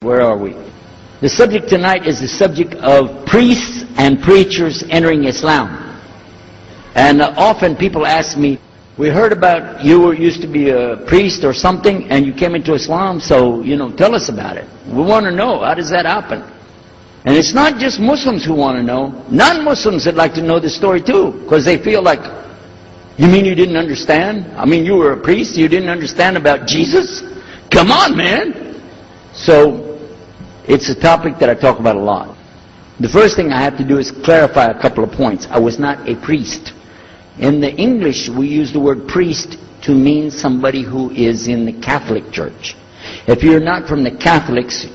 Where are we? The subject tonight is the subject of priests and preachers entering Islam. And often people ask me, we heard about you used to be a priest or something and you came into Islam, so, tell us about it. We want to know, how does that happen? And it's not just Muslims who want to know. Non-Muslims would like to know the story too, because they feel like, you mean you didn't understand? I mean, you were a priest, you didn't understand about Jesus? Come on, man! So, it's a topic that I talk about a lot. The first thing I have to do is clarify a couple of points. I was not a priest. In the English, we use the word priest to mean somebody who is in the Catholic Church. If you're not from the Catholics,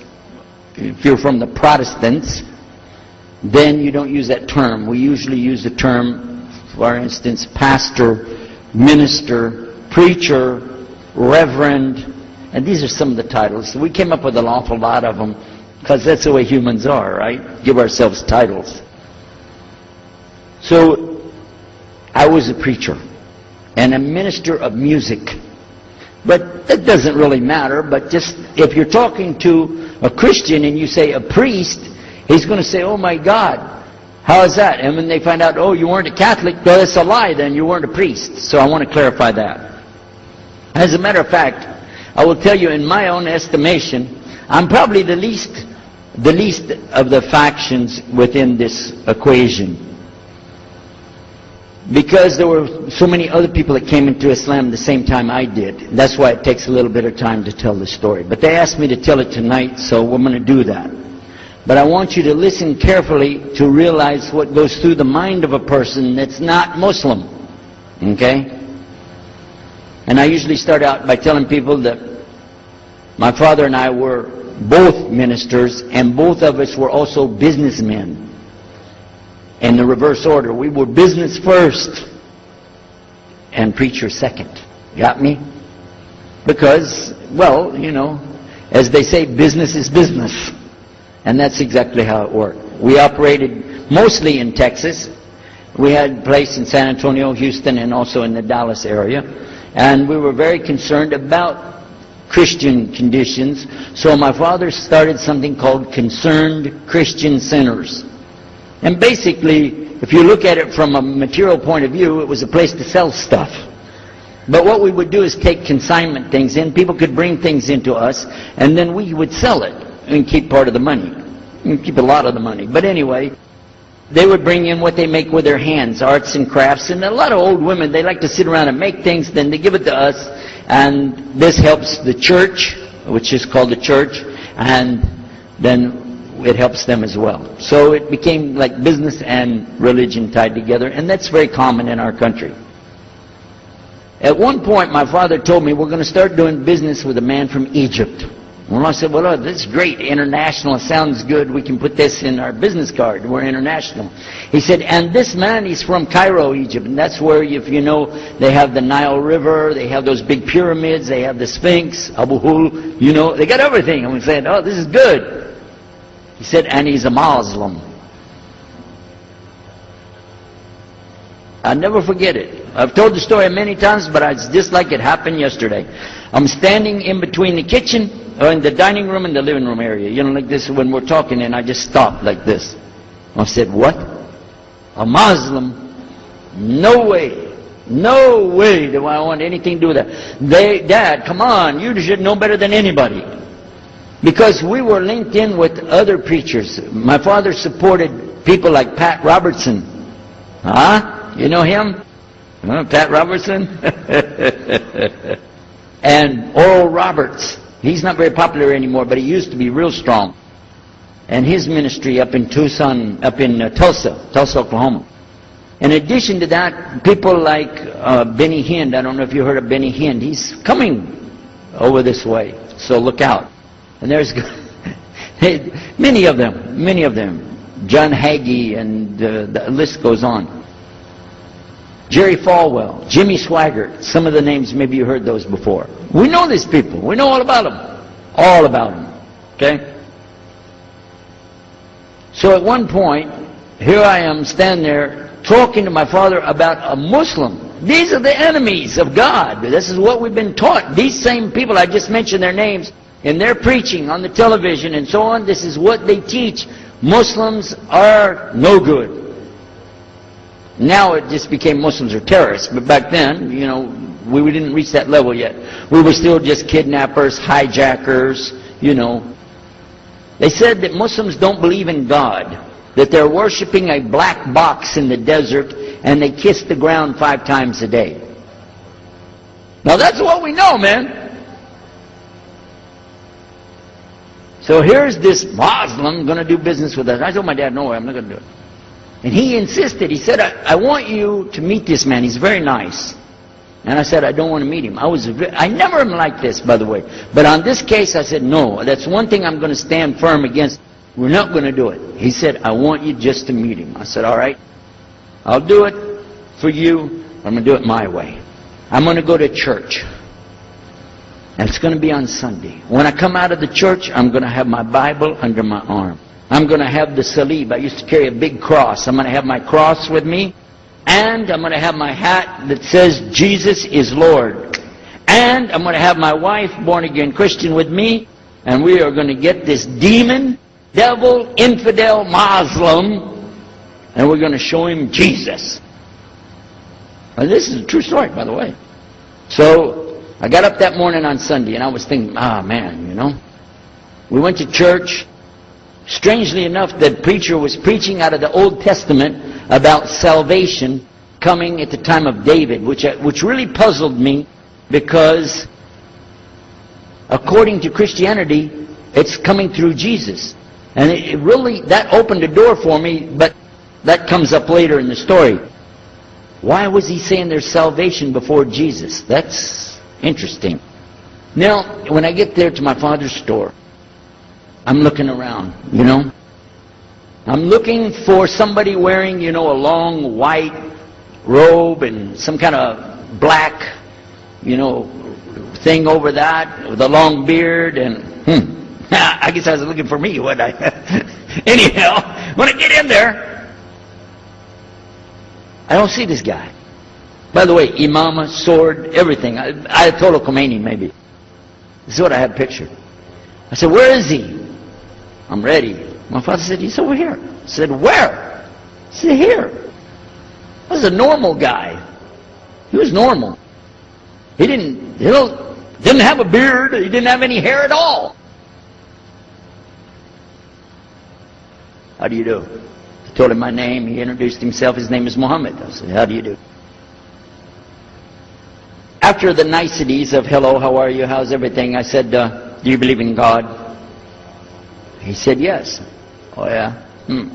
if you're from the Protestants, then you don't use that term. We usually use the term, for instance, pastor, minister, preacher, reverend, and these are some of the titles. We came up with an awful lot of them because that's the way humans are, right? Give ourselves titles. So, I was a preacher and a minister of music. But that doesn't really matter, but just if you're talking to a Christian and you say a priest, he's going to say, oh my God, how is that? And when they find out, oh, you weren't a Catholic, well, that's a lie, then you weren't a priest. So I want to clarify that. As a matter of fact, I will tell you, in my own estimation, I'm probably the least of the factions within this equation. Because there were so many other people that came into Islam the same time I did. That's why it takes a little bit of time to tell the story. But they asked me to tell it tonight, so we're going to do that. But I want you to listen carefully to realize what goes through the mind of a person that's not Muslim. Okay? And I usually start out by telling people that my father and I were both ministers, and both of us were also businessmen. In the reverse order. We were business first and preacher second. Got me? Because, well, as they say, business is business. And that's exactly how it worked. We operated mostly in Texas. We had a place in San Antonio, Houston, and also in the Dallas area. And we were very concerned about Christian conditions. So my father started something called Concerned Christian Centers. And basically, if you look at it from a material point of view, it was a place to sell stuff. But what we would do is take consignment things in. People could bring things into us, and then we would sell it and keep part of the money. And keep a lot of the money. But anyway, they would bring in what they make with their hands, arts and crafts. And a lot of old women, they like to sit around and make things, then they give it to us. And this helps the church, which is called the church, and then it helps them as well. So it became like business and religion tied together, and that's very common in our country. At one point, my father told me, we're going to start doing business with a man from Egypt. Well, I said, well, this is great. International sounds good. We can put this in our business card. We're international. He said, and this man, he's from Cairo, Egypt. And that's where, if you know, they have the Nile River. They have those big pyramids. They have the Sphinx, Abu Hul. They got everything. And we said, oh, this is good. He said, and he's a Muslim. I'll never forget it. I've told the story many times, but it's just like it happened yesterday. I'm standing in between the kitchen, or in the dining room and the living room area. Like this when we're talking, and I just stopped like this. I said, what? A Muslim? No way. No way do I want anything to do with that. Dad, come on, you should know better than anybody. Because we were linked in with other preachers. My father supported people like Pat Robertson. Huh? You know him? Pat Robertson? And Oral Roberts. He's not very popular anymore, but he used to be real strong. And his ministry up in Tulsa, Oklahoma. In addition to that, people like Benny Hinn. I don't know if you heard of Benny Hinn. He's coming over this way, so look out. And there's many of them. John Hagee, and the list goes on. Jerry Falwell, Jimmy Swaggart, some of the names, maybe you heard those before. We know these people. We know all about them. All about them. Okay? So at one point, here I am standing there talking to my father about a Muslim. These are the enemies of God. This is what we've been taught. These same people, I just mentioned their names, in their preaching on the television and so on, this is what they teach. Muslims are no good. Now it just became Muslims are terrorists. But back then, you know, we didn't reach that level yet. We were still just kidnappers, hijackers, you know. They said that Muslims don't believe in God, that they're worshiping a black box in the desert, and they kiss the ground 5 times a day. Now that's what we know, man. So here's this Muslim going to do business with us. I told my dad, no way, I'm not going to do it. And he insisted. He said, I want you to meet this man. He's very nice. And I said, I don't want to meet him. I never am like this, by the way. But on this case, I said, no, that's one thing I'm going to stand firm against. We're not going to do it. He said, I want you just to meet him. I said, all right, I'll do it for you. I'm going to do it my way. I'm going to go to church. And it's going to be on Sunday. When I come out of the church, I'm going to have my Bible under my arm. I'm going to have the salib. I used to carry a big cross. I'm going to have my cross with me. And I'm going to have my hat that says, Jesus is Lord. And I'm going to have my wife, born-again Christian, with me. And we are going to get this demon, devil, infidel, Muslim, and we're going to show him Jesus. And this is a true story, by the way. So I got up that morning on Sunday, and I was thinking, man, you know. We went to church. Strangely enough, the preacher was preaching out of the Old Testament about salvation coming at the time of David, which really puzzled me, because according to Christianity, it's coming through Jesus. And it really, that opened a door for me, but that comes up later in the story. Why was he saying there's salvation before Jesus? That's interesting. Now, when I get there to my father's store, I'm looking around, you know. I'm looking for somebody wearing, you know, a long white robe and some kind of black, you know, thing over that with a long beard, and I guess I was looking for me, wasn't I? Anyhow, when I get in there, I don't see this guy. By the way, imama, sword, everything. Ayatollah Khomeini, maybe. This is what I had pictured. I said, where is he? I'm ready. My father said, he's over here. I said, where? He said, here. I was a normal guy. He was normal. He didn't have a beard. He didn't have any hair at all. How do you do? I told him my name. He introduced himself. His name is Muhammad. I said, how do you do? After the niceties of hello, how are you, how's everything, I said, do you believe in God? He said, yes. Oh, yeah?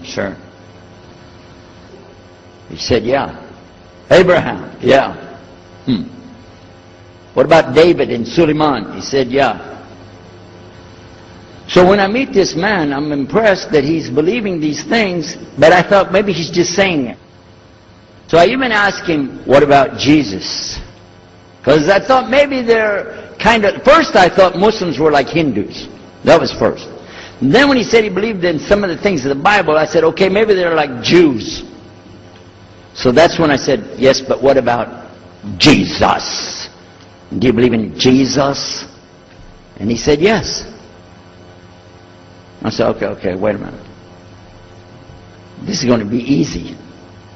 Sure. He said, yeah. Abraham? Yeah. What about David and Suleiman? He said, yeah. So when I meet this man, I'm impressed that he's believing these things, but I thought maybe he's just saying it. So I even asked him, what about Jesus? Because I thought maybe they're kind of... First I thought Muslims were like Hindus. That was first. And then when he said he believed in some of the things of the Bible, I said, okay, maybe they're like Jews. So that's when I said, yes, but what about Jesus? Do you believe in Jesus? And he said, yes. I said, okay, wait a minute. This is going to be easy.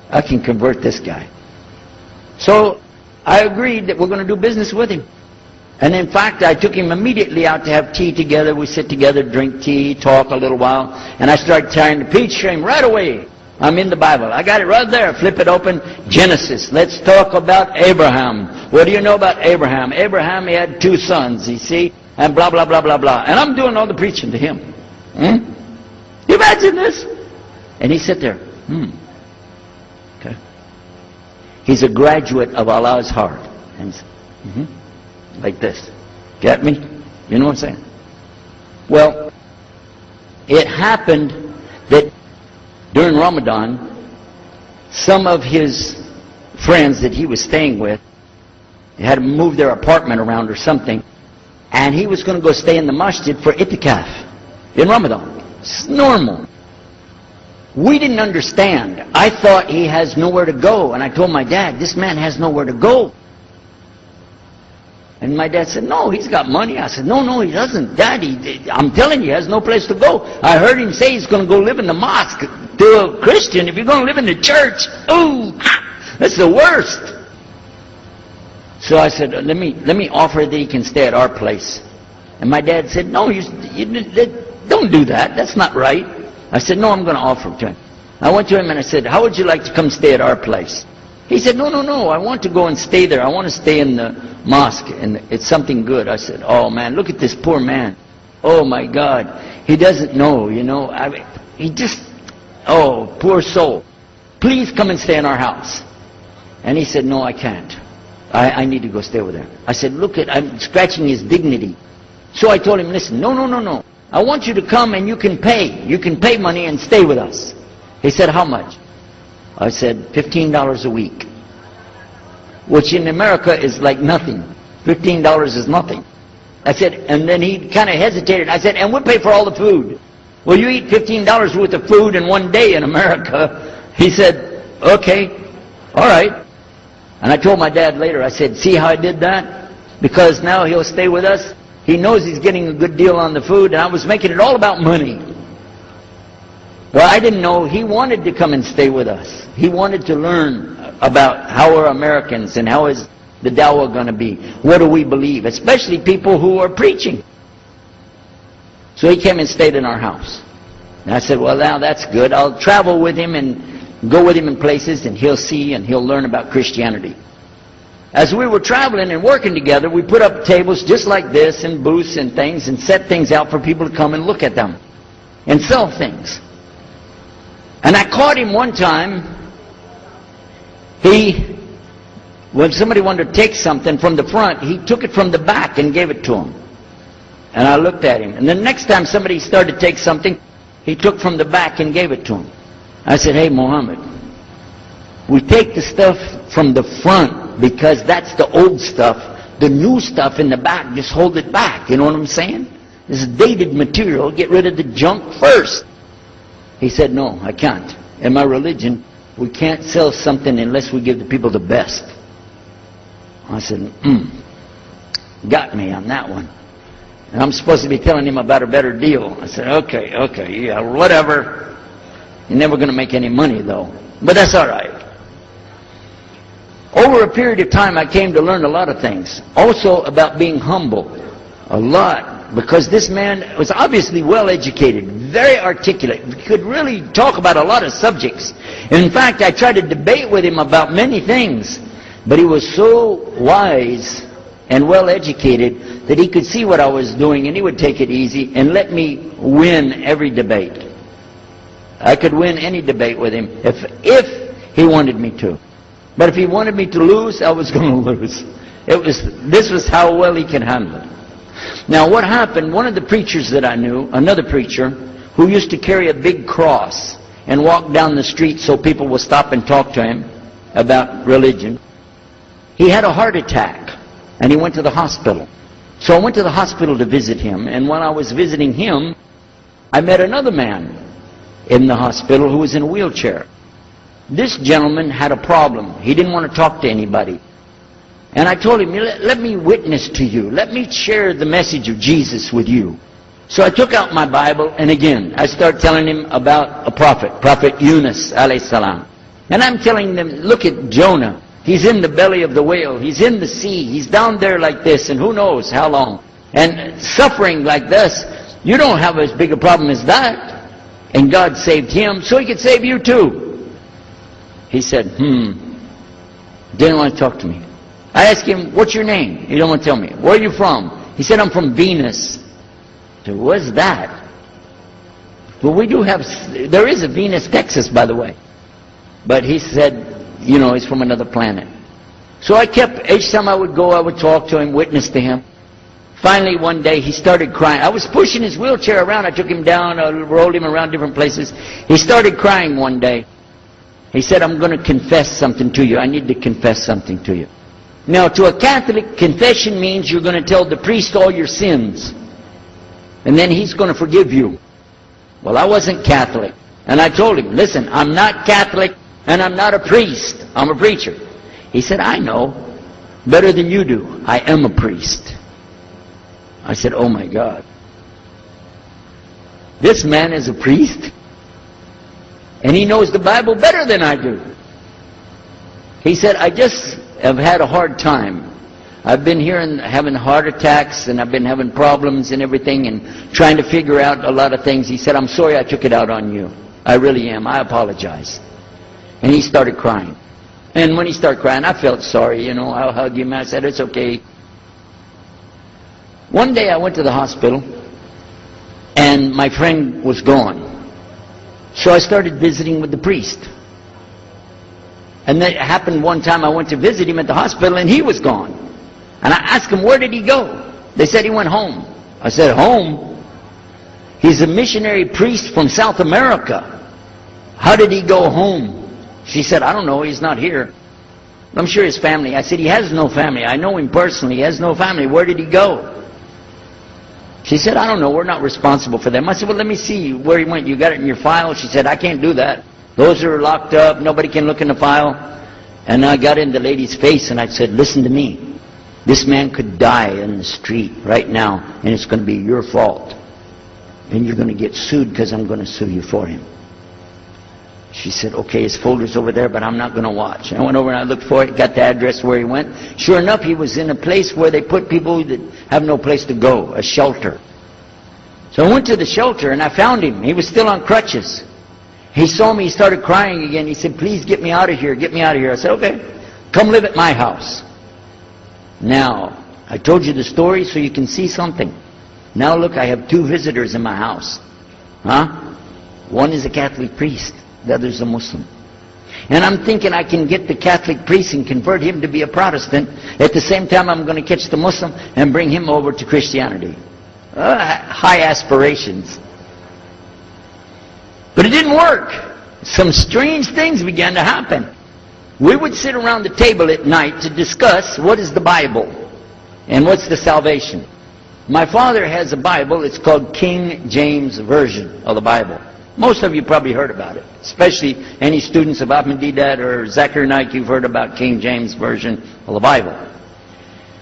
I can convert this guy. So I agreed that we're going to do business with him. And in fact, I took him immediately out to have tea together. We sit together, drink tea, talk a little while. And I started trying to preach to him right away. I'm in the Bible. I got it right there. Flip it open. Genesis. Let's talk about Abraham. What do you know about Abraham? Abraham, he had 2 sons, you see. And blah, blah, blah, blah, blah. And I'm doing all the preaching to him. You imagine this? And he sat there. Okay. He's a graduate of Allah's heart. And like this. Get me? You know what I'm saying? Well, it happened that during Ramadan, some of his friends that he was staying with had to move their apartment around or something, and he was going to go stay in the masjid for itikaf in Ramadan. It's normal. We didn't understand. I thought he has nowhere to go, and I told my dad, this man has nowhere to go. And my dad said, no, he's got money. I said, no, he doesn't. Daddy, I'm telling you, he has no place to go. I heard him say he's going to go live in the mosque. To a Christian, if you're going to live in the church, ooh, that's the worst. So I said, let me offer that he can stay at our place. And my dad said, no, you don't do that. That's not right. I said, no, I'm going to offer it to him. I went to him and I said, how would you like to come stay at our place? He said, no, I want to go and stay there. I want to stay in the mosque, and it's something good. I said, oh man, look at this poor man. Oh my God. He doesn't know, you know. Oh, poor soul. Please come and stay in our house. And he said, no, I can't. I need to go stay with him. I said, I'm scratching his dignity. So I told him, listen, no. I want you to come and you can pay. You can pay money and stay with us. He said, how much? I said, $15 a week. Which in America is like nothing. $15 is nothing. I said, and then he kind of hesitated. I said, and we'll pay for all the food. Well, you eat $15 worth of food in one day in America. He said, okay, all right. And I told my dad later, I said, see how I did that? Because now he'll stay with us. He knows he's getting a good deal on the food, and I was making it all about money. Well, I didn't know he wanted to come and stay with us. He wanted to learn about how we're Americans and how is the dawah going to be. What do we believe? Especially people who are preaching. So he came and stayed in our house. And I said, well, now that's good. I'll travel with him and go with him in places, and he'll see and he'll learn about Christianity. As we were traveling and working together, we put up tables just like this and booths and things and set things out for people to come and look at them and sell things. And I caught him one time. When somebody wanted to take something from the front, he took it from the back and gave it to him. And I looked at him. And the next time somebody started to take something, he took from the back and gave it to him. I said, hey, Muhammad, we take the stuff from the front because that's the old stuff. The new stuff in the back, just hold it back. You know what I'm saying? This is dated material. Get rid of the junk first. He said, no, I can't. In my religion, we can't sell something unless we give the people the best. I said, got me on that one. And I'm supposed to be telling him about a better deal. I said, okay, yeah, whatever. You're never going to make any money, though. But that's all right. Over a period of time, I came to learn a lot of things. Also about being humble. A lot. Because this man was obviously well educated, very articulate. He could really talk about a lot of subjects. And in fact, I tried to debate with him about many things. But he was so wise and well educated that he could see what I was doing, and he would take it easy and let me win every debate. I could win any debate with him if he wanted me to. But if he wanted me to lose, I was going to lose. This was how well he could handle it. Now what happened, one of the preachers that I knew, another preacher, who used to carry a big cross and walk down the street so people would stop and talk to him about religion, he had a heart attack and he went to the hospital. So I went to the hospital to visit him, and when I was visiting him, I met another man in the hospital who was in a wheelchair. This gentleman had a problem. He didn't want to talk to anybody. And I told him, let me witness to you. Let me share the message of Jesus with you. So I took out my Bible, and again, I started telling him about a prophet, Prophet Yunus, alayhi salam. And I'm telling them, look at Jonah. He's in the belly of the whale. He's in the sea. He's down there like this, and who knows how long. And suffering like this, you don't have as big a problem as that. And God saved him, so he could save you too. He said, didn't want to talk to me. I asked him, what's your name? He didn't want to tell me. Where are you from? He said, I'm from Venus. I said, what's that? Well, there is a Venus, Texas, by the way. But he said, he's from another planet. So I kept, each time I would go, I would talk to him, witness to him. Finally, one day, he started crying. I was pushing his wheelchair around. I took him down, I rolled him around different places. He started crying one day. He said, I'm going to confess something to you. I need to confess something to you. Now, to a Catholic, confession means you're going to tell the priest all your sins. And then he's going to forgive you. Well, I wasn't Catholic. And I told him, listen, I'm not Catholic and I'm not a priest. I'm a preacher. He said, I know. better than you do. I am a priest. I said, oh my God. This man is a priest? And he knows the Bible better than I do. He said, I just have had a hard time. I've been here and having heart attacks, and I've been having problems and everything, and trying to figure out a lot of things. He said, I'm sorry I took it out on you. I really am. I apologize. And he started crying. And when he started crying, I felt sorry, you know. I hugged him. I said, it's okay. One day I went to the hospital, and my friend was gone. So I started visiting with the priest. And that happened one time. I went to visit him at the hospital, and he was gone. And I asked him, where did he go? They said he went home. I said, home? He's a missionary priest from South America. How did he go home? She said, I don't know. He's not here. I'm sure his family. I said, he has no family. I know him personally. He has no family. Where did he go? She said, I don't know. We're not responsible for them. I said, well, let me see where he went. You got it in your file? She said, I can't do that. Those are locked up. Nobody can look in the file. And I got in the lady's face and I said, listen to me. This man could die in the street right now, and it's going to be your fault. And you're going to get sued because I'm going to sue you for him. She said, okay, his folder's over there, but I'm not going to watch. I went over and I looked for it, got the address where he went. Sure enough, he was in a place where they put people that have no place to go, a shelter. So I went to the shelter and I found him. He was still on crutches. He saw me, he started crying again. He said, please get me out of here, get me out of here. I said, okay, come live at my house. Now, I told you the story so you can see something. Now look, I have 2 visitors in my house. One is a Catholic priest, the other is a Muslim. And I'm thinking I can get the Catholic priest and convert him to be a Protestant. At the same time, I'm going to catch the Muslim and bring him over to Christianity. High aspirations. But it didn't work. Some strange things began to happen. We would sit around the table at night to discuss what is the Bible and what's the salvation. My father has a Bible. It's called King James Version of the Bible. Most of you probably heard about it, especially any students of Ahmadiyyat or Zakir Naik. You've heard about King James Version of the Bible.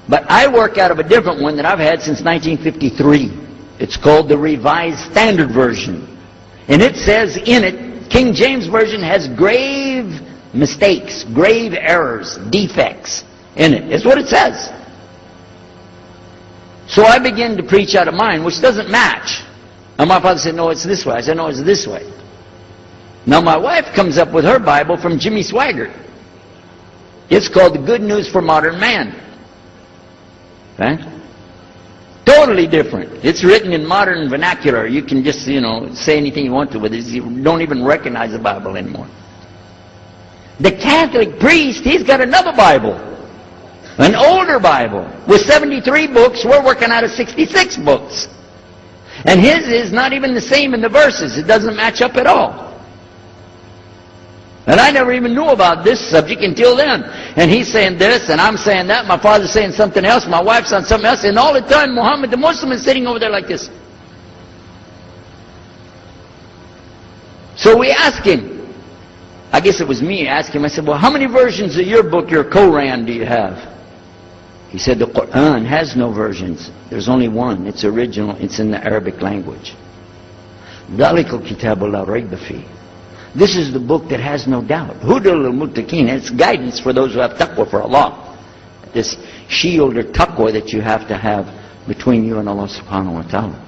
But I work out of a different one that I've had since 1953. It's called the Revised Standard Version. And it says in it, King James Version has grave mistakes, grave errors, defects in it. It's what it says. So I began to preach out of mine, which doesn't match. And my father said, no, it's this way. I said, no, it's this way. Now my wife comes up with her Bible from Jimmy Swaggart. It's called The Good News for Modern Man. Okay? Totally different. It's written in modern vernacular. You can just, say anything you want to with it. You don't even recognize the Bible anymore. The Catholic priest, he's got another Bible. An older Bible with 73 books. We're working out of 66 books. And his is not even the same in the verses. It doesn't match up at all. And I never even knew about this subject until then. And he's saying this, and I'm saying that. My father's saying something else. My wife's saying something else. And all the time, Muhammad the Muslim is sitting over there like this. So we asked him. I guess it was me asking him. I said, well, how many versions of your book, your Quran, do you have? He said, the Quran has no versions. There's only one. It's original. It's in the Arabic language. ذَلِكَ الْكِتَابُ لَا رَيْبَ فِيهِ. This is the book that has no doubt. هُدًى لِلْمُتَّقِينَ. It's guidance for those who have taqwa for Allah. This shield or taqwa that you have to have between you and Allah subhanahu wa ta'ala.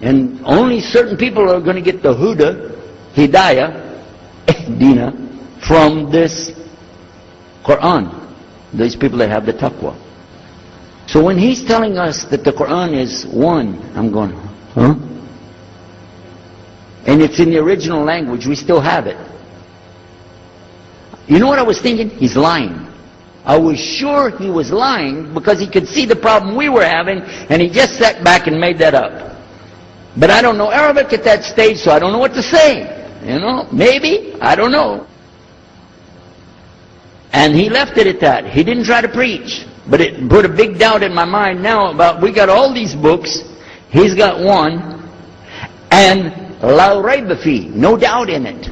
And only certain people are going to get the huda, hidayah, dina, from this Quran. These people that have the taqwa. So when he's telling us that the Quran is one, I'm going, huh? And it's in the original language, we still have it. You know what I was thinking? He's lying. I was sure he was lying because he could see the problem we were having, and he just sat back and made that up. But I don't know Arabic at that stage, so I don't know what to say. Maybe, I don't know. And he left it at that. He didn't try to preach. But it put a big doubt in my mind now about, we got all these books, he's got one, and la rayba fi, no doubt in it.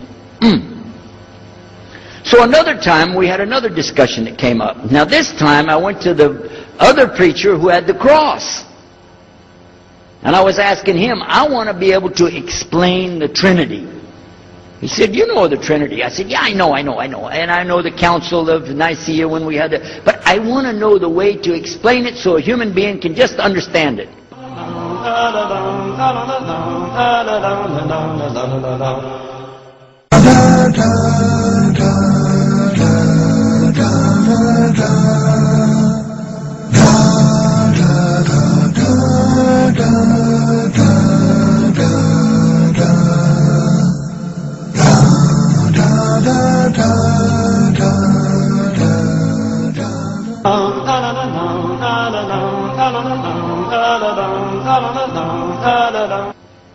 So another time we had another discussion that came up. Now this time I went to the other preacher who had the cross. And I was asking him, I want to be able to explain the Trinity. He said, you know the Trinity. I said, yeah, I know. And I know the Council of Nicaea when we had it. But I want to know the way to explain it so a human being can just understand it.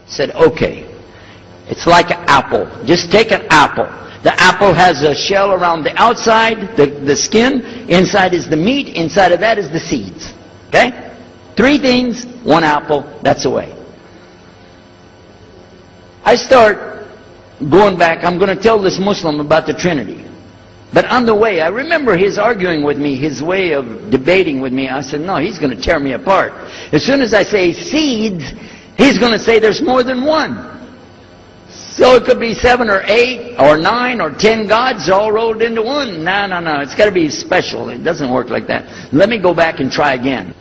Said, okay, it's like an apple. Just take an apple. The apple has a shell around the outside, the skin. Inside is the meat. Inside of that is the seeds. Okay? 3 things, 1 apple. That's the way. I start going back. I'm going to tell this Muslim about the Trinity. But on the way, I remember his arguing with me, his way of debating with me. I said, no, he's going to tear me apart. As soon as I say seeds, he's going to say there's more than 1. So it could be 7 or 8 or 9 or 10 gods all rolled into one. No. It's got to be special. It doesn't work like that. Let me go back and try again.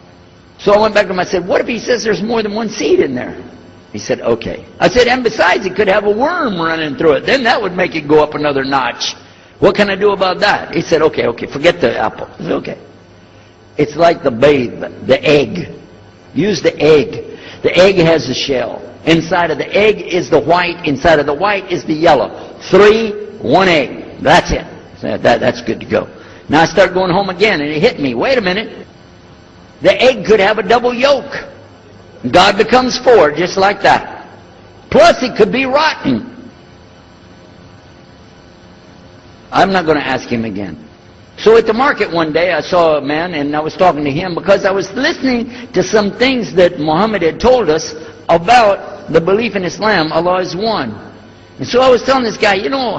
So I went back to him. I said, what if he says there's more than 1 seed in there? He said, okay. I said, and besides, it could have a worm running through it. Then that would make it go up another notch. What can I do about that? He said, okay, forget the apple. I said, okay. It's like the babe, the egg. Use the egg. The egg has a shell. Inside of the egg is the white. Inside of the white is the yellow. 3, 1 egg. That's it. That's good to go. Now I start going home again, and it hit me. Wait a minute. The egg could have a double yolk. God becomes 4, just like that. Plus, it could be rotten. I'm not going to ask him again. So at the market one day, I saw a man, and I was talking to him because I was listening to some things that Muhammad had told us about the belief in Islam, Allah is one. And so I was telling this guy, you know,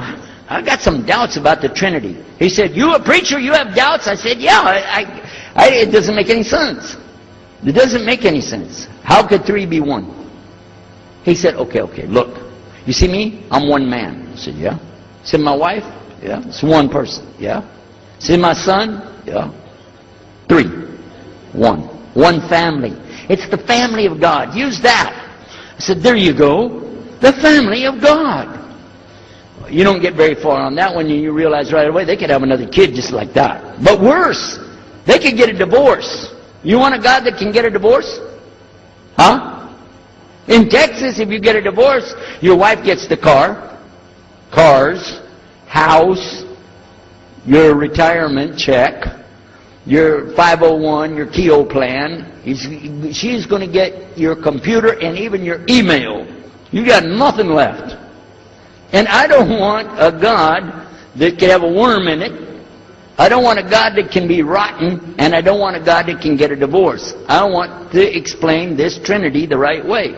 I got some doubts about the Trinity. He said, you a preacher, you have doubts? I said, yeah, it doesn't make any sense. It doesn't make any sense. How could 3 be 1? He said, okay, look. You see me? I'm one man. I said, yeah. He said, my wife? Yeah. It's one person. Yeah. See my son? Yeah. 3. 1. One family. It's the family of God. Use that. I said, there you go. The family of God. You don't get very far on that one, and you realize right away they could have another kid just like that. But worse, they could get a divorce. You want a God that can get a divorce? Huh? In Texas, if you get a divorce, your wife gets the cars, house, your retirement check, your 501, your Keogh plan. She's going to get your computer and even your email. You got nothing left. And I don't want a God that can have a worm in it. I don't want a God that can be rotten, and I don't want a God that can get a divorce. I want to explain this Trinity the right way.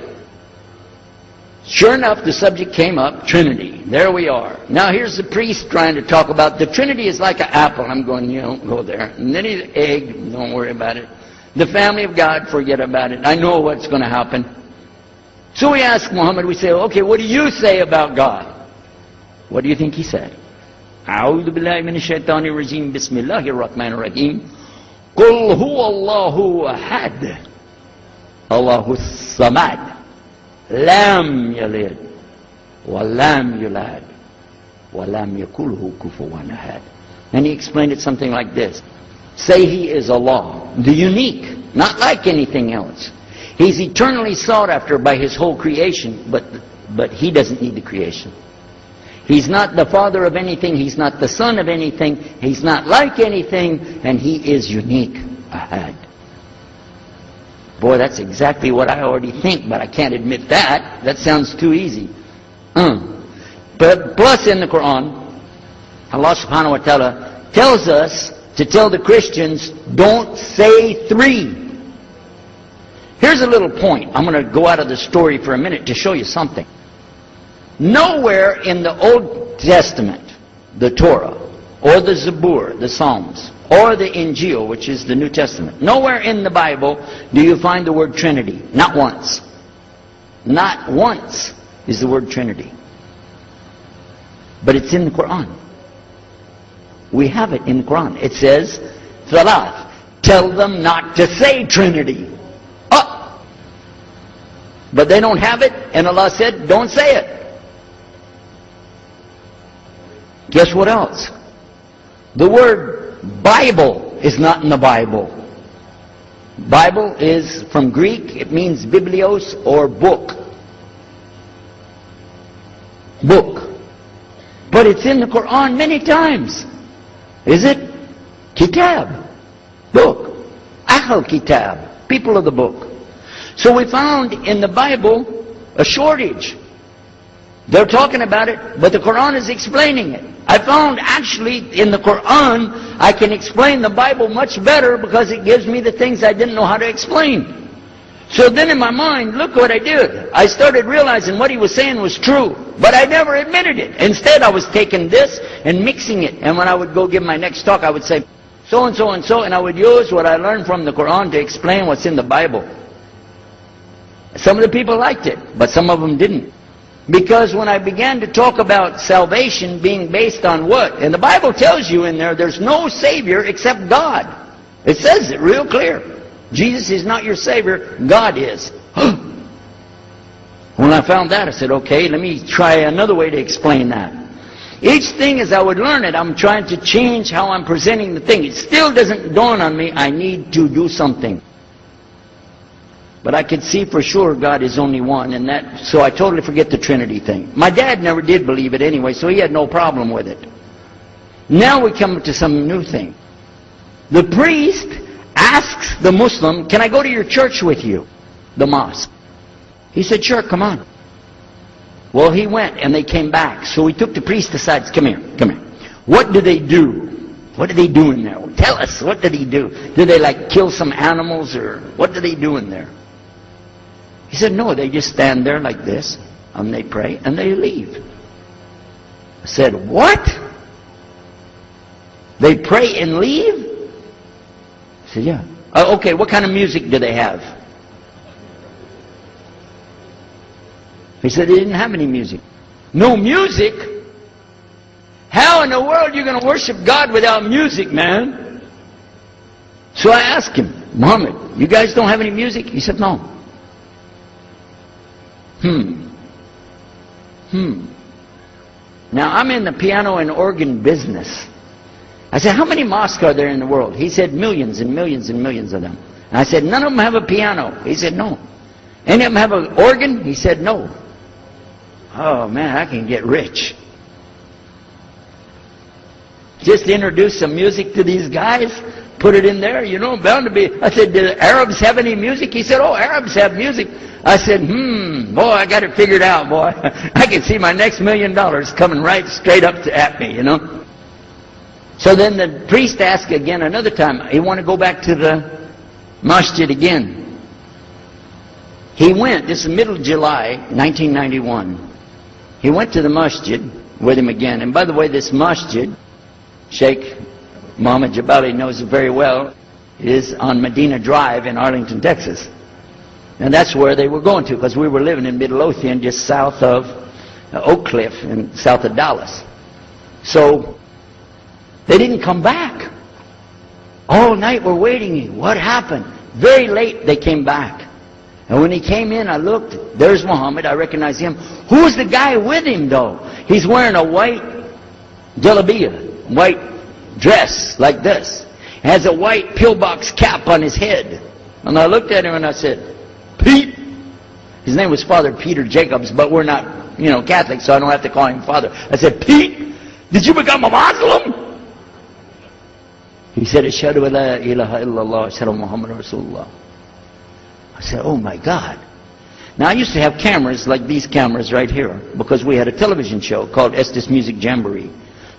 Sure enough, the subject came up, Trinity. There we are. Now here's the priest trying to talk about the Trinity is like an apple. I'm going, you don't go there. And then he's an egg, don't worry about it. The family of God, forget about it. I know what's going to happen. So we ask Muhammad, we say, okay, what do you say about God? What do you think he said? أعوذ بالله من الشيطان الرجيم بسم الله الرحمن الرحيم قل هو الله أحد الله الصمد لم يلد ولم يولد ولم يكن له كفوا أحد. And he explained it something like this. Say he is Allah, the unique, not like anything else. He's eternally sought after by his whole creation, but he doesn't need the creation. He's not the father of anything. He's not the son of anything. He's not like anything. And he is unique. Ahad. Boy, that's exactly what I already think, but I can't admit that. That sounds too easy. But plus in the Quran, Allah subhanahu wa ta'ala tells us to tell the Christians, don't say 3. Here's a little point. I'm going to go out of the story for a minute to show you something. Nowhere in the Old Testament, the Torah, or the Zabur, the Psalms, or the Injil, which is the New Testament. Nowhere in the Bible do you find the word Trinity. Not once. Not once is the word Trinity. But it's in the Quran. We have it in the Quran. It says, Thalath. Tell them not to say Trinity. Oh! But they don't have it, and Allah said, don't say it. Guess what else? The word Bible is not in the Bible. Bible is from Greek. It means biblios, or book. Book. But it's in the Quran many times. Is it? Kitab. Book. Ahl Kitab. People of the book. So we found in the Bible a shortage. They're talking about it, but the Quran is explaining it. I found actually in the Quran I can explain the Bible much better because it gives me the things I didn't know how to explain. So then in my mind, look what I did. I started realizing what he was saying was true, but I never admitted it. Instead, I was taking this and mixing it. And when I would go give my next talk, I would say, so and so and so, and I would use what I learned from the Quran to explain what's in the Bible. Some of the people liked it, but some of them didn't. Because when I began to talk about salvation being based on what? And the Bible tells you in there, there's no Savior except God. It says it real clear. Jesus is not your Savior, God is. When I found that, I said, okay, let me try another way to explain that. Each thing as I would learn it, I'm trying to change how I'm presenting the thing. It still doesn't dawn on me, I need to do something. But I could see for sure God is only one, and that, so I totally forget the Trinity thing. My dad never did believe it anyway, so he had no problem with it. Now we come to some new thing. The priest asks the Muslim, can I go to your church with you? The mosque. He said, sure, come on. Well, he went, and they came back. So he took the priest aside and said, come here, come here. What do they do? What do they do in there? Tell us, what did he do? Did they like kill some animals, or what do they do in there? He said, no, they just stand there like this, and they pray, and they leave. I said, what? They pray and leave? I said, yeah. Okay, what kind of music do they have? He said they didn't have any music. No music? How in the world are you going to worship God without music, man? So I asked him, Muhammad, you guys don't have any music? He said, no. Now, I'm in the piano and organ business. I said, how many mosques are there in the world? He said, millions and millions and millions of them. And I said, none of them have a piano. He said, no. Any of them have an organ? He said, no. Oh, man, I can get rich. Just introduce some music to these guys, put it in there, you know, bound to be. I said, do the Arabs have any music? He said, oh, Arabs have music. I said, boy, I got it figured out, boy. I can see my next $1 million coming right straight up at me, you know. So then the priest asked again another time, he wanted to go back to the masjid again. He went, this is middle of July, 1991. He went to the masjid with him again. And by the way, this masjid, Sheikh Muhammad Jabali knows it very well, is on Medina Drive in Arlington, Texas. And that's where they were going to, because we were living in Midlothian, just south of Oak Cliff and south of Dallas. So they didn't come back. All night we're waiting. What happened? Very late they came back. And when he came in, I looked. There's Muhammad. I recognize him. Who's the guy with him, though? He's wearing a white jalabiyah, white dress like this. Has a white pillbox cap on his head. And I looked at him and I said, Pete. His name was Father Peter Jacobs, but we're not, you know, Catholic, so I don't have to call him Father. I said, Pete, did you become a Muslim? He said, Ashhadu an la ilaha illallah, Ashhadu Muhammad Rasulullah. I said, oh my God. Now I used to have cameras like these cameras right here, because we had a television show called Estes Music Jamboree.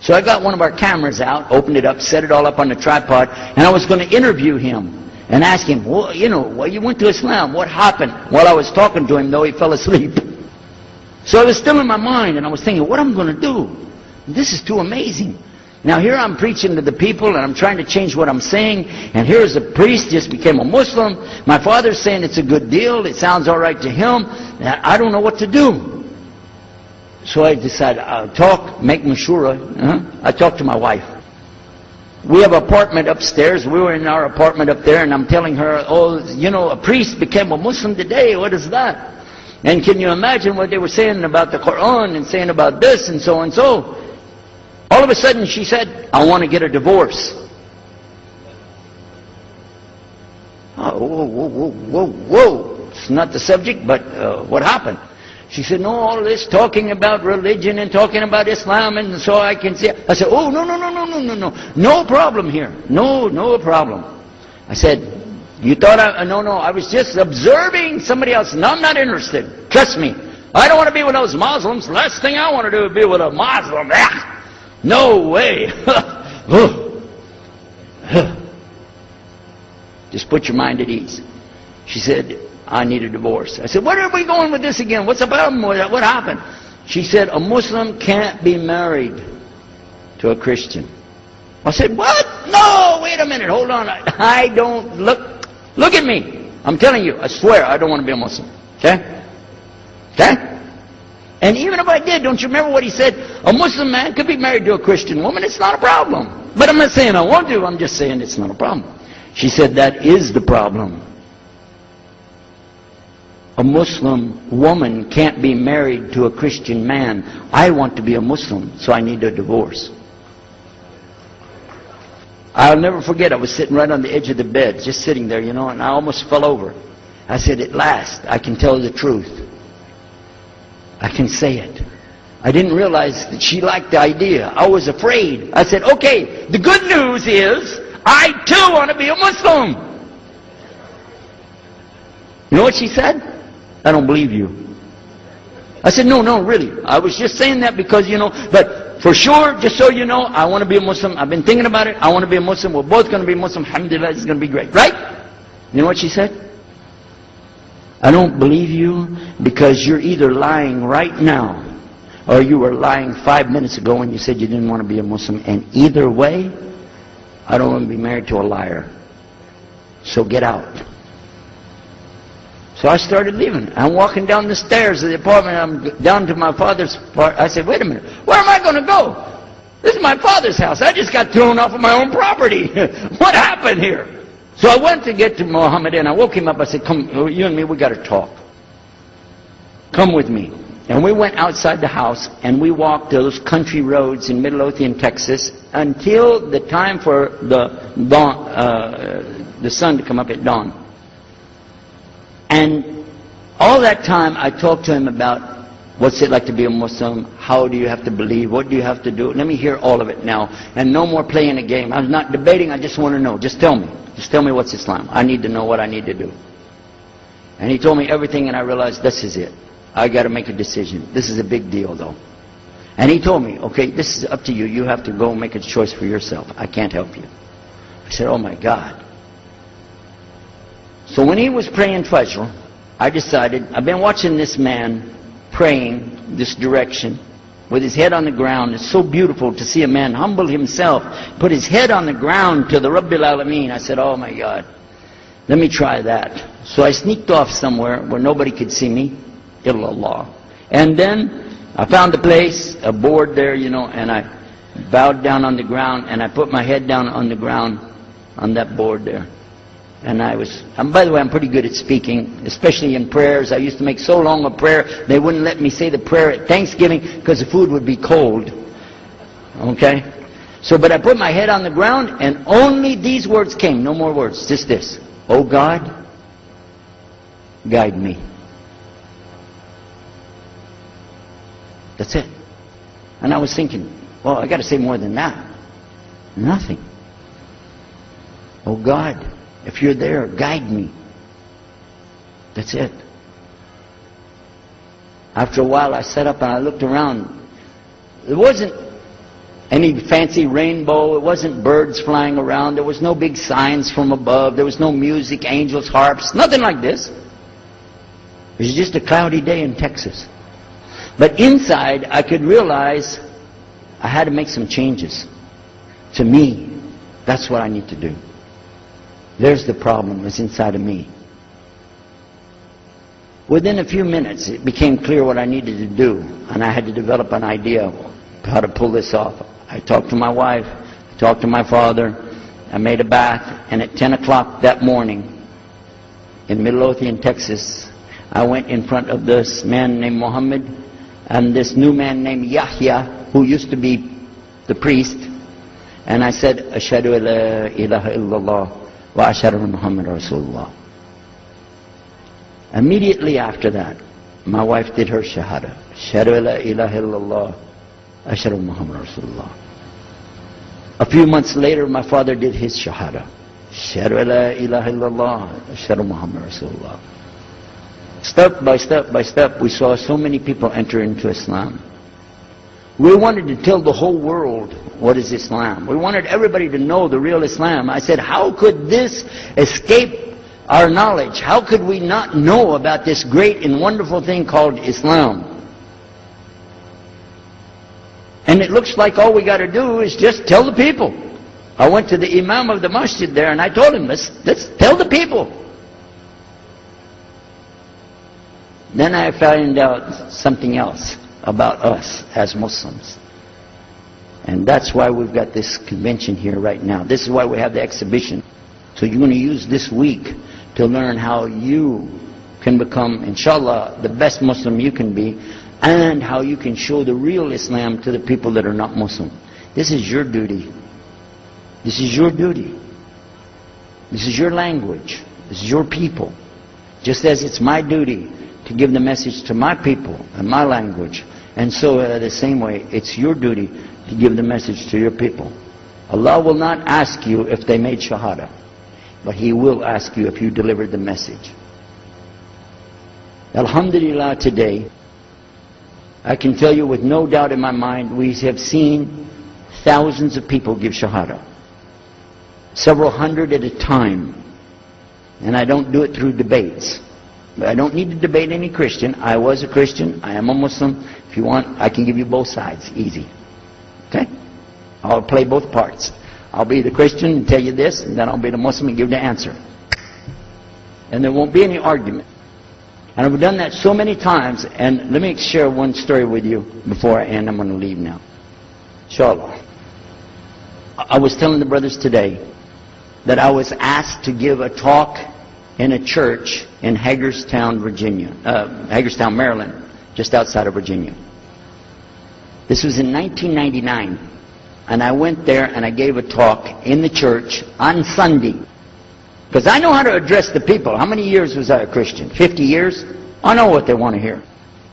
So I got one of our cameras out, opened it up, set it all up on the tripod, and I was going to interview him and ask him, well, you know, well, you went to Islam, what happened? While I was talking to him, though, he fell asleep. So it was still in my mind, and I was thinking, what am I going to do? This is too amazing. Now here I'm preaching to the people and I'm trying to change what I'm saying, and here's a priest just became a Muslim. My father's saying it's a good deal, it sounds all right to him. I don't know what to do. So I decided I'll talk, make mashura. I talked to my wife. We have an apartment upstairs. We were in our apartment up there, and I'm telling her, oh, you know, a priest became a Muslim today. What is that? And can you imagine what they were saying about the Quran and saying about this and so and so? All of a sudden she said, I want to get a divorce. Oh, whoa. It's not the subject, but what happened? She said, no, all this talking about religion and talking about Islam, and so I can see. I said, oh, no. No problem here. No problem. I said, you thought no, I was just observing somebody else. No, I'm not interested. Trust me. I don't want to be with those Muslims. Last thing I want to do is be with a Muslim. No way. Just put your mind at ease. She said, I need a divorce. I said, where are we going with this again? What's the problem with that? What happened? She said, a Muslim can't be married to a Christian. I said, what? No, wait a minute, hold on. I don't, look at me. I'm telling you, I swear, I don't want to be a Muslim. Okay? Okay? And even if I did, don't you remember what he said? A Muslim man could be married to a Christian woman, it's not a problem. But I'm not saying I want to, I'm just saying it's not a problem. She said, that is the problem. A Muslim woman can't be married to a Christian man. I want to be a Muslim, so I need a divorce. I'll never forget, I was sitting right on the edge of the bed, just sitting there, you know, and I almost fell over. I said, at last, I can tell the truth. I can say it. I didn't realize that she liked the idea. I was afraid. I said, okay, the good news is, I too want to be a Muslim. You know what she said? I don't believe you. I said, no, really. I was just saying that because, you know, but for sure, just so you know, I want to be a Muslim. I've been thinking about it. I want to be a Muslim. We're both going to be Muslim. Alhamdulillah, it's going to be great. Right? You know what she said? I don't believe you because you're either lying right now or you were lying 5 minutes ago when you said you didn't want to be a Muslim. And either way, I don't want to be married to a liar. So get out. So I started leaving. I'm walking down the stairs of the apartment. I'm down to my father's part. I said, wait a minute. Where am I going to go? This is my father's house. I just got thrown off of my own property. What happened here? So I went to get to Muhammad and I woke him up. I said, come, you and me, we got to talk. Come with me. And we went outside the house and we walked those country roads in Midlothian, Texas until the time for the dawn, the sun to come up at dawn. And all that time I talked to him about what's it like to be a Muslim, how do you have to believe, what do you have to do. Let me hear all of it now. And no more playing a game. I'm not debating, I just want to know. Just tell me. Just tell me what's Islam. I need to know what I need to do. And he told me everything and I realized this is it. I got to make a decision. This is a big deal though. And he told me, okay, this is up to you. You have to go make a choice for yourself. I can't help you. I said, oh my God. So when he was praying Fajr, I decided, I've been watching this man praying this direction with his head on the ground. It's so beautiful to see a man humble himself, put his head on the ground to the Rabbil Alameen. I said, oh my God, let me try that. So I sneaked off somewhere where nobody could see me, illallah. And then I found a place, a board there, you know, and I bowed down on the ground and I put my head down on the ground on that board there. And by the way, I'm pretty good at speaking, especially in prayers. I used to make so long a prayer, they wouldn't let me say the prayer at Thanksgiving because the food would be cold. Okay? So, but I put my head on the ground and only these words came, no more words, just this. Oh God, guide me. That's it. And I was thinking, well, I got to say more than that. Nothing. Oh God, if you're there, guide me. That's it. After a while, I sat up and I looked around. There wasn't any fancy rainbow. It wasn't birds flying around. There was no big signs from above. There was no music, angels, harps, nothing like this. It was just a cloudy day in Texas. But inside, I could realize I had to make some changes. to me, that's what I need to do. There's the problem. It's inside of me. Within a few minutes, it became clear what I needed to do, and I had to develop an idea of how to pull this off. I talked to my wife, I talked to my father, I made a bath, and at 10 o'clock that morning, in Midlothian, Texas, I went in front of this man named Muhammad and this new man named Yahya, who used to be the priest, and I said, Ashhadu la ilaha illallah wa ashhadu anna Muhammad Rasulullah. Immediately after that, my wife did her shahada. Ashhadu la ilaha illallah, ashhadu anna Muhammad Rasulullah. A few months later, my father did his shahada. Ashhadu la ilaha illallah, ashhadu anna Muhammad Rasulullah. Step by step by step, we saw so many people enter into Islam. We wanted to tell the whole world what is Islam. We wanted everybody to know the real Islam. I said, how could this escape our knowledge? How could we not know about this great and wonderful thing called Islam? And it looks like all we got to do is just tell the people. I went to the imam of the masjid there and I told him, let's tell the people. Then I found out something else about us as Muslims. And that's why we've got this convention here right now. This is why we have the exhibition. So you're going to use this week to learn how you can become, inshallah, the best Muslim you can be, and how you can show the real Islam to the people that are not Muslim. This is your duty. This is your duty. This is your language. This is your people. Just as it's my duty to give the message to my people and my language. And so the same way, it's your duty to give the message to your people. Allah will not ask you if they made shahada, but He will ask you if you delivered the message. Alhamdulillah, today, I can tell you with no doubt in my mind, we have seen thousands of people give shahada. Several hundred at a time. And I don't do it through debates. But I don't need to debate any Christian. I was a Christian. I am a Muslim. If you want, I can give you both sides. Easy. Okay? I'll play both parts. I'll be the Christian and tell you this, and then I'll be the Muslim and give the answer. And there won't be any argument. And I've done that so many times. And let me share one story with you before I end. I'm going to leave now. Inshallah. I was telling the brothers today that I was asked to give a talk in a church in Hagerstown, Maryland, just outside of Virginia. This was in 1999. And I went there and I gave a talk in the church on Sunday. Because I know how to address the people. How many years was I a Christian? 50 years? I know what they want to hear.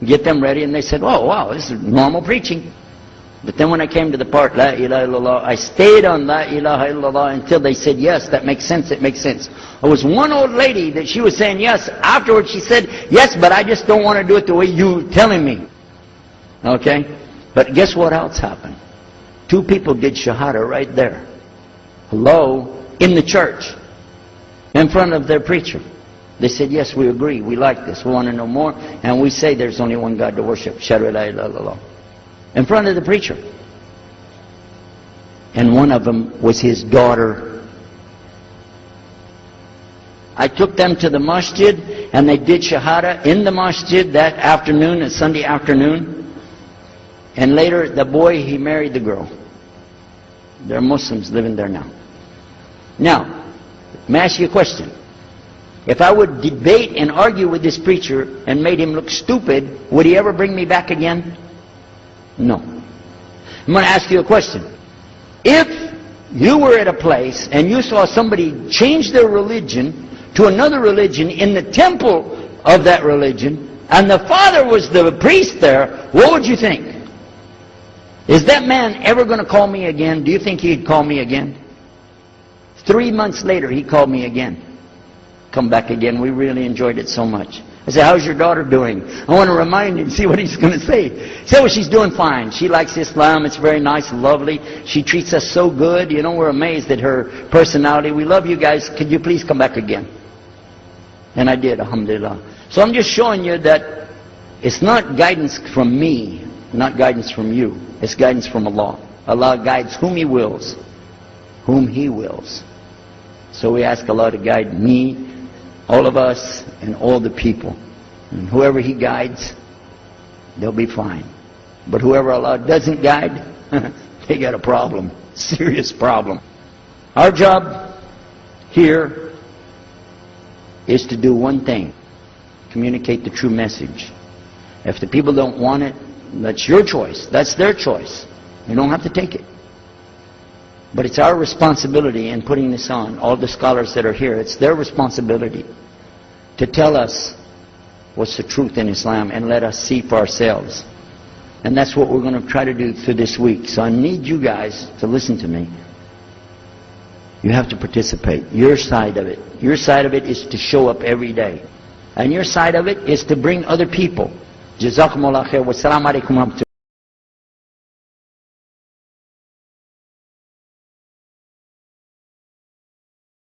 Get them ready, and they said, oh, wow, this is normal preaching. But then when I came to the part, La ilaha illallah, I stayed on La ilaha illallah until they said, yes, that makes sense, it makes sense. There was one old lady that she was saying yes. Afterwards she said, yes, but I just don't want to do it the way you're telling me. Okay? But guess what else happened? 2 people did shahada right there. Hello? In the church. In front of their preacher. They said, yes, we agree, we like this, we want to know more, and we say there's only one God to worship. Shahadu la ilaha illallah. In front of the preacher. And one of them was his daughter. I took them to the masjid and they did shahada in the masjid that afternoon, a Sunday afternoon. And later the boy, he married the girl. They're Muslims living there now. Now, let me ask you a question. If I would debate and argue with this preacher and made him look stupid, would he ever bring me back again? No. I'm going to ask you a question. If you were at a place and you saw somebody change their religion to another religion in the temple of that religion, and the father was the priest there, what would you think? Is that man ever going to call me again? Do you think he'd call me again? 3 months later, he called me again. Come back again. We really enjoyed it so much. I said, how's your daughter doing? I want to remind him, see what he's going to say. He said, well, she's doing fine. She likes Islam. It's very nice and lovely. She treats us so good. You know, we're amazed at her personality. We love you guys. Could you please come back again? And I did, alhamdulillah. So I'm just showing you that it's not guidance from me, not guidance from you. It's guidance from Allah. Allah guides whom He wills. whom He wills. So we ask Allah to guide me, all of us, and all the people. And whoever He guides, they'll be fine. But whoever Allah doesn't guide, they got a problem, serious problem. Our job here is to do one thing: communicate the true message. If the people don't want it, that's your choice. That's their choice. You don't have to take it. But it's our responsibility in putting this on, all the scholars that are here, it's their responsibility to tell us what's the truth in Islam and let us see for ourselves. And that's what we're going to try to do through this week. So I need you guys to listen to me. You have to participate. Your side of it. Your side of it is to show up every day. And your side of it is to bring other people. Jazakumullah khair. Wassalamu alaikum wa rahmatullahi.